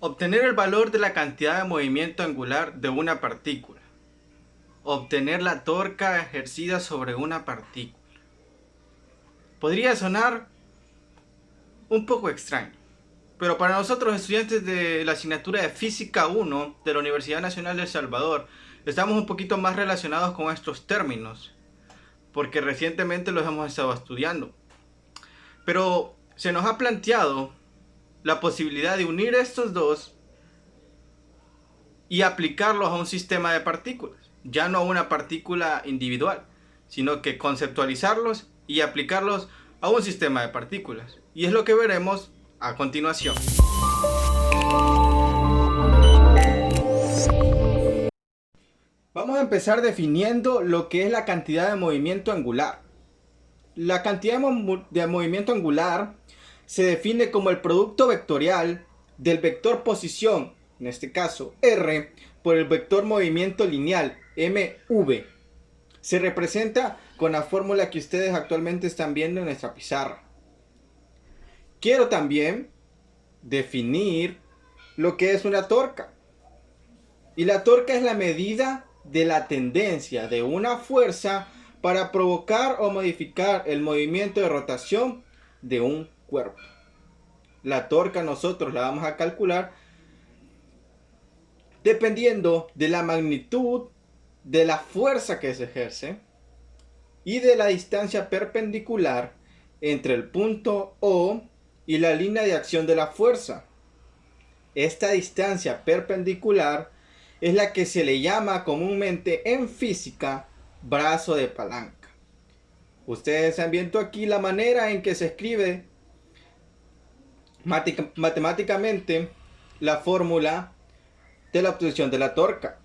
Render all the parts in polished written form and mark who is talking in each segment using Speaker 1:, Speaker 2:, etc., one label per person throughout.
Speaker 1: Obtener el valor de la cantidad de movimiento angular de una partícula. Obtener la torca ejercida sobre una partícula. Podría sonar un poco extraño, pero para nosotros estudiantes de la asignatura de Física 1 de la Universidad Nacional de El Salvador, estamos un poquito más relacionados con estos términos, porque recientemente los hemos estado estudiando. Pero se nos ha planteado la posibilidad de unir estos dos y aplicarlos a un sistema de partículas, ya no a una partícula individual, sino que conceptualizarlos y aplicarlos a un sistema de partículas. Y es lo que veremos a continuación. Vamos a empezar definiendo lo que es la cantidad de movimiento angular. La cantidad de movimiento angular se define como el producto vectorial del vector posición, en este caso r, por el vector movimiento lineal, mv. Se representa con la fórmula que ustedes actualmente están viendo en nuestra pizarra. Quiero también definir lo que es una torca. Y la torca es la medida de la tendencia de una fuerza para provocar o modificar el movimiento de rotación de un cuerpo. La torca nosotros la vamos a calcular dependiendo de la magnitud de la fuerza que se ejerce y de la distancia perpendicular entre el punto O y la línea de acción de la fuerza. Esta distancia perpendicular es la que se le llama comúnmente en física brazo de palanca. Ustedes han visto aquí la manera en que se escribe matemáticamente la fórmula de la obtención de la torca,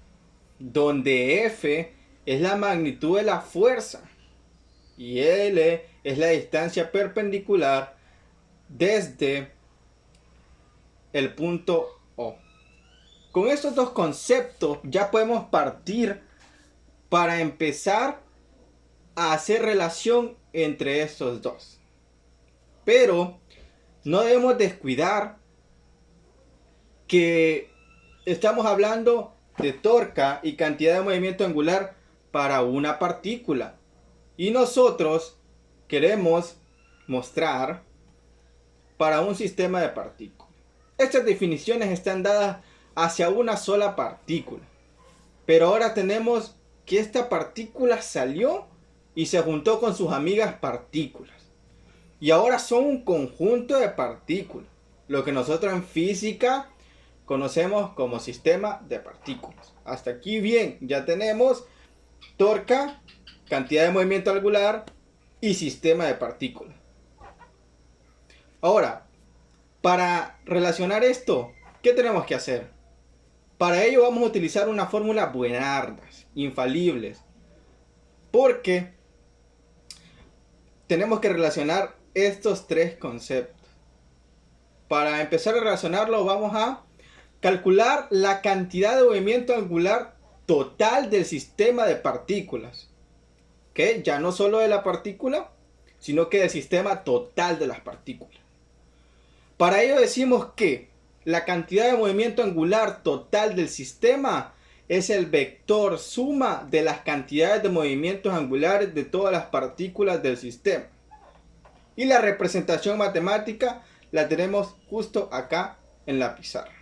Speaker 1: donde F es la magnitud de la fuerza y L es la distancia perpendicular desde el punto O. Con estos dos conceptos ya podemos partir para empezar a hacer relación entre estos dos. Pero no debemos descuidar que estamos hablando de torca y cantidad de movimiento angular para una partícula. Y nosotros queremos mostrar para un sistema de partículas. Estas definiciones están dadas hacia una sola partícula. Pero ahora tenemos que esta partícula salió y se juntó con sus amigas partículas. Y ahora son un conjunto de partículas, lo que nosotros en física conocemos como sistema de partículas. Hasta aquí bien, ya tenemos torca, cantidad de movimiento angular y sistema de partículas. Ahora, para relacionar esto, ¿qué tenemos que hacer? Para ello vamos a utilizar una fórmula buenardas, infalibles, porque tenemos que relacionar estos tres conceptos. Para empezar a relacionarlo vamos a calcular la cantidad de movimiento angular total del sistema de partículas. ¿Okay? Ya no solo de la partícula, sino que del sistema total de las partículas. Para ello decimos que la cantidad de movimiento angular total del sistema es el vector suma de las cantidades de movimientos angulares de todas las partículas del sistema. Y la representación matemática la tenemos justo acá en la pizarra,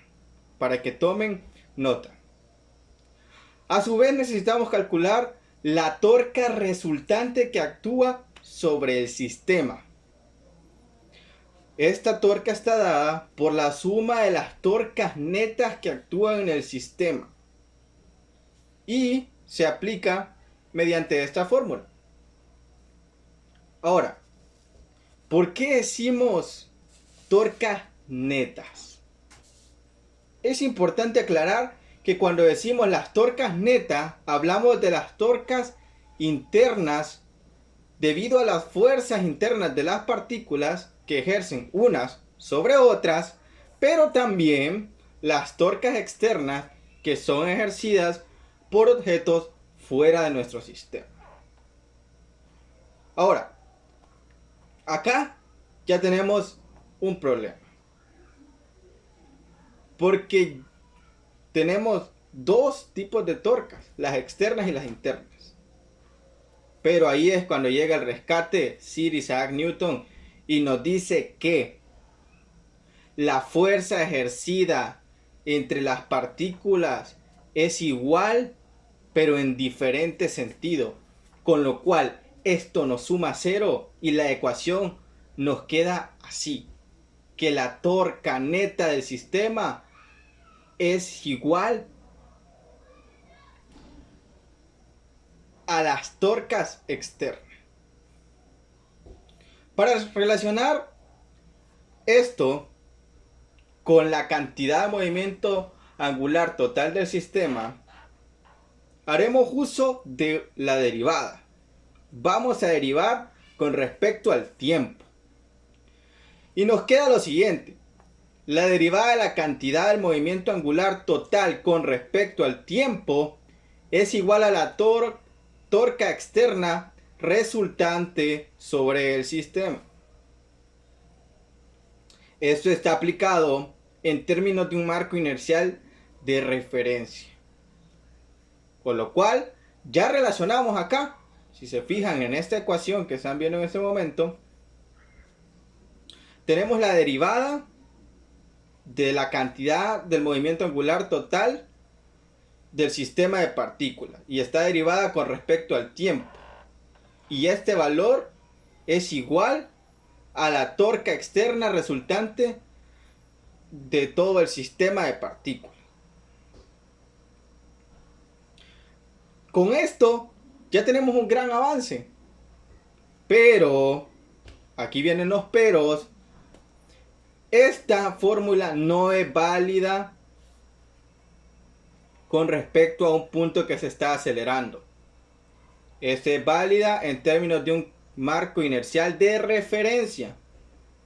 Speaker 1: para que tomen nota. A su vez necesitamos calcular la torca resultante que actúa sobre el sistema. Esta torca está dada por la suma de las torcas netas que actúan en el sistema y se aplica mediante esta fórmula. Ahora, ¿por qué decimos torcas netas? Es importante aclarar que cuando decimos las torcas netas, hablamos de las torcas internas debido a las fuerzas internas de las partículas que ejercen unas sobre otras, pero también las torcas externas que son ejercidas por objetos fuera de nuestro sistema. Ahora, acá ya tenemos un problema. Porque tenemos dos tipos de torcas, las externas y las internas. Pero ahí es cuando llega el rescate Sir Isaac Newton y nos dice que la fuerza ejercida entre las partículas es igual, pero en diferente sentido, con lo cual esto nos suma cero y la ecuación nos queda así, que la torca neta del sistema es igual a las torcas externas. Para relacionar esto con la cantidad de movimiento angular total del sistema, haremos uso de la derivada. Vamos a derivar con respecto al tiempo. Y nos queda lo siguiente. La derivada de la cantidad del movimiento angular total con respecto al tiempo es igual a la torca externa resultante sobre el sistema. Esto está aplicado en términos de un marco inercial de referencia. Con lo cual, ya relacionamos acá, si se fijan en esta ecuación que están viendo en este momento, tenemos la derivada de la cantidad del movimiento angular total del sistema de partículas y está derivada con respecto al tiempo. Y este valor es igual a la torca externa resultante de todo el sistema de partículas. Con esto ya tenemos un gran avance. Pero, aquí vienen los peros, esta fórmula no es válida con respecto a un punto que se está acelerando. Esta es válida en términos de un marco inercial de referencia.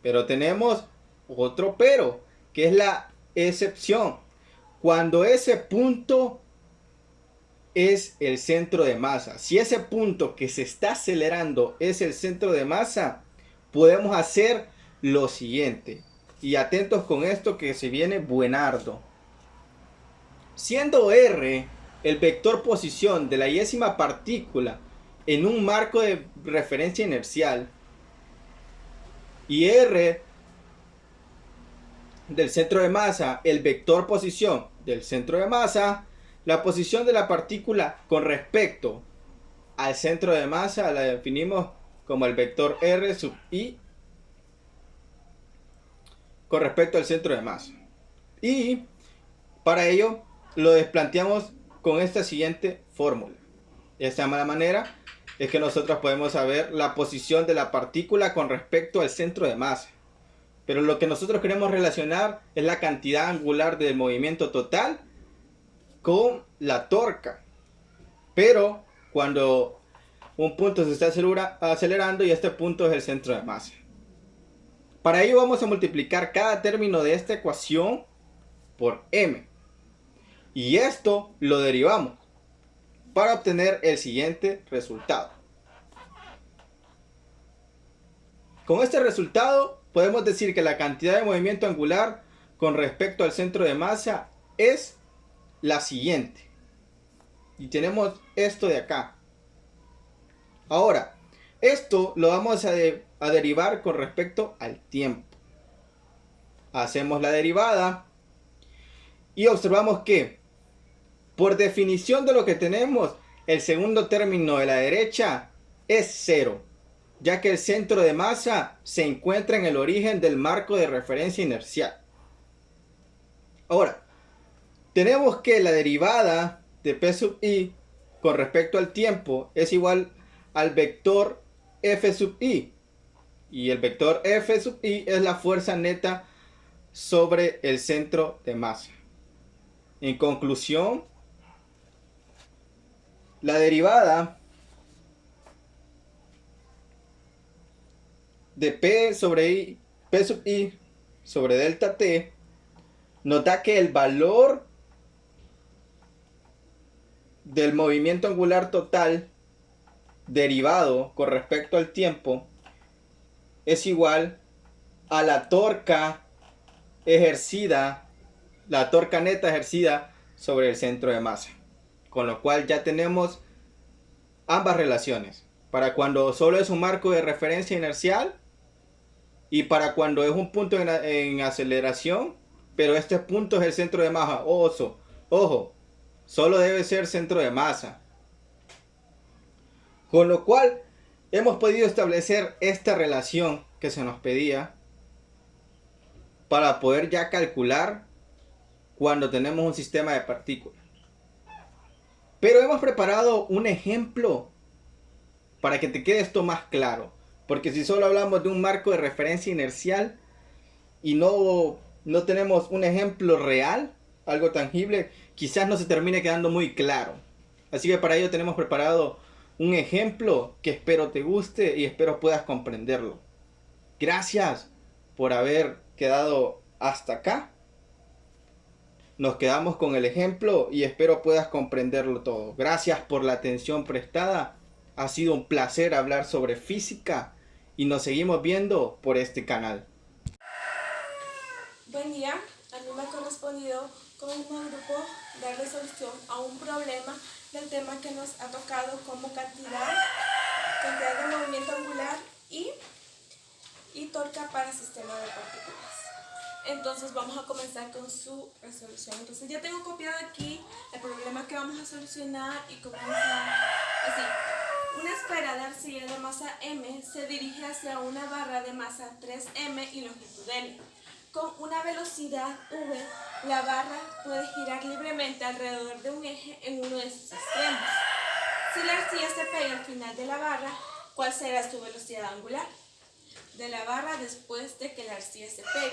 Speaker 1: Pero tenemos otro pero, que es la excepción. Cuando ese punto es el centro de masa. Si ese punto que se está acelerando es el centro de masa, podemos hacer lo siguiente. Y atentos con esto que se viene buenardo. Siendo R el vector posición de la yésima partícula en un marco de referencia inercial y R del centro de masa el vector posición del centro de masa, la posición de la partícula con respecto al centro de masa la definimos como el vector R sub i con respecto al centro de masa. Y para ello lo desplanteamos con esta siguiente fórmula. De esta manera es que nosotros podemos saber la posición de la partícula con respecto al centro de masa. Pero lo que nosotros queremos relacionar es la cantidad angular del movimiento total con la torca. Pero cuando un punto se está acelerando y este punto es el centro de masa. Para ello vamos a multiplicar cada término de esta ecuación por m. Y esto lo derivamos para obtener el siguiente resultado. Con este resultado podemos decir que la cantidad de movimiento angular con respecto al centro de masa es la siguiente. Y tenemos esto de acá. Ahora, esto lo vamos a derivar con respecto al tiempo. Hacemos la derivada y observamos que, por definición de lo que tenemos, el segundo término de la derecha es 0, ya que el centro de masa se encuentra en el origen del marco de referencia inercial. Ahora, tenemos que la derivada de P sub i con respecto al tiempo es igual al vector F sub i. Y el vector F sub i es la fuerza neta sobre el centro de masa. En conclusión, la derivada de P sub i sobre delta t nos da que el valor del movimiento angular total derivado con respecto al tiempo es igual a la torca ejercida la torca neta ejercida sobre el centro de masa. Con lo cual ya tenemos ambas relaciones. Para cuando solo es un marco de referencia inercial y para cuando es un punto en aceleración, pero este punto es el centro de masa. Ojo, solo debe ser centro de masa. Con lo cual hemos podido establecer esta relación que se nos pedía para poder ya calcular cuando tenemos un sistema de partículas. Pero hemos preparado un ejemplo para que te quede esto más claro. Porque si solo hablamos de un marco de referencia inercial y no tenemos un ejemplo real, algo tangible, quizás no se termine quedando muy claro. Así que para ello tenemos preparado un ejemplo que espero te guste y espero puedas comprenderlo. Gracias por haber quedado hasta acá. Nos quedamos con el ejemplo y espero puedas comprenderlo todo. Gracias por la atención prestada. Ha sido un placer hablar sobre física y nos seguimos viendo por este canal.
Speaker 2: Buen día, a mí me ha correspondido con un grupo darle solución a un problema del tema que nos ha tocado como cantidad de movimiento angular y torca para sistema de partículas. Entonces vamos a comenzar con su resolución. Entonces ya tengo copiado aquí el problema que vamos a solucionar y comienza así. Una esfera de arcilla de masa m se dirige hacia una barra de masa 3m y longitud l. Con una velocidad v, la barra puede girar libremente alrededor de un eje en uno de sus extremos. Si la arcilla se pega al final de la barra, ¿cuál será su velocidad angular de la barra después de que la arcilla se pegue?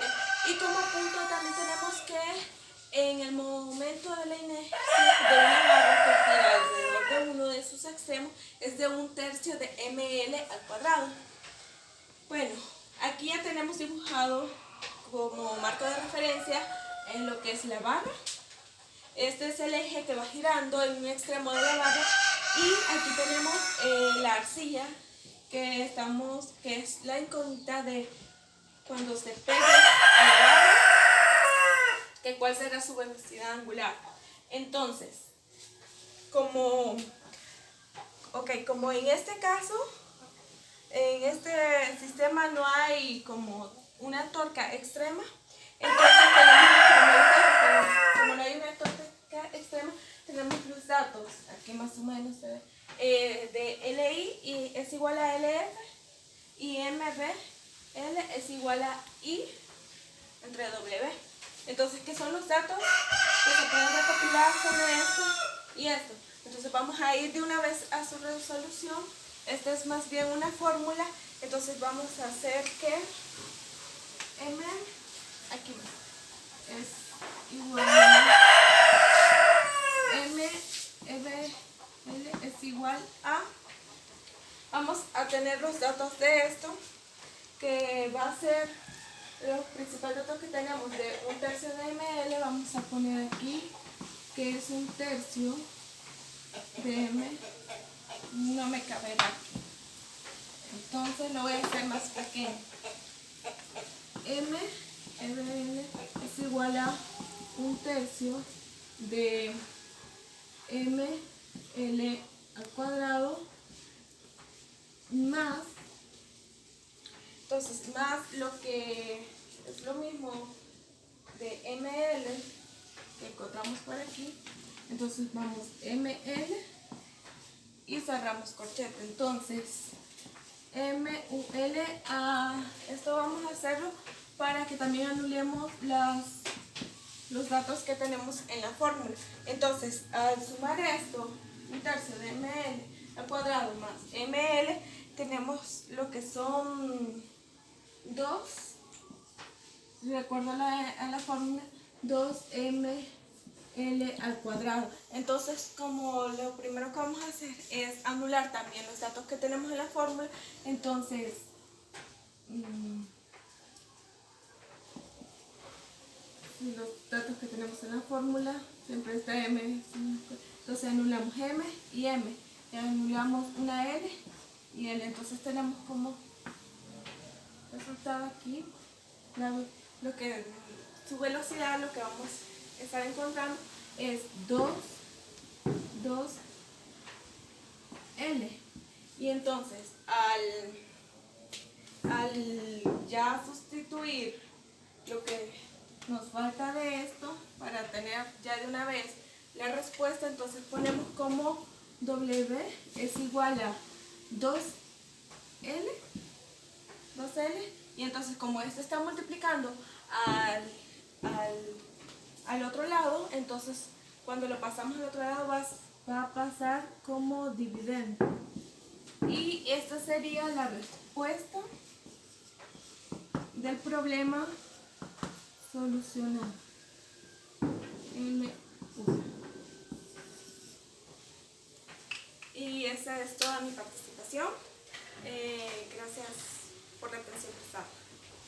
Speaker 2: Y como punto también tenemos que en el momento de la inercia de una barra que gira alrededor de uno de sus extremos es de 1/3 de ml al cuadrado. Bueno, aquí ya tenemos dibujado como marco de referencia en lo que es la barra. Este es el eje que va girando en un extremo de la barra y aquí tenemos la arcilla que es la incógnita de cuando se pegue a la barra, que cuál será su velocidad angular. Entonces, como en este caso, en este sistema no hay como una torca extrema, entonces como no hay una torca extrema, tenemos los datos, aquí más o menos se ve, de LI y es igual a LF y MBL es igual a I entre W. Entonces, ¿qué son los datos que se pueden recopilar sobre esto y esto? Entonces vamos a ir de una vez a su resolución. Esta es más bien una fórmula, entonces vamos a hacer que M aquí es igual a M, L es igual a, vamos a tener los datos de esto, que va a ser los principales datos que tenemos de 1/3 de ml, vamos a poner aquí que es 1/3 de m, no me cabe aquí, entonces lo voy a hacer más pequeño. ML es igual a 1/3 de ml al cuadrado más, entonces más lo que es lo mismo de ml que encontramos por aquí, entonces vamos ml y cerramos corchete. Entonces MUL, esto vamos a hacerlo para que también anulemos los datos que tenemos en la fórmula. Entonces, al sumar esto, 1/3 de ml al cuadrado más ml, tenemos lo que son 2, de acuerdo a la fórmula, 2ml al cuadrado. Entonces, como lo primero que vamos a hacer es anular también los datos que tenemos en la fórmula, entonces los datos que tenemos en la fórmula siempre está m, entonces anulamos m y m, y anulamos una l y l, entonces tenemos como resultado aquí lo que su velocidad, lo que vamos estar encontrando es 2L. Y entonces, al ya sustituir lo que nos falta de esto, para tener ya de una vez la respuesta, entonces ponemos como W es igual a 2L, y entonces como esto está multiplicando al otro lado, entonces cuando lo pasamos al otro lado va a pasar como dividendo. Y esta sería la respuesta del problema solucionado. Y esa es toda mi participación. Gracias por la atención prestada.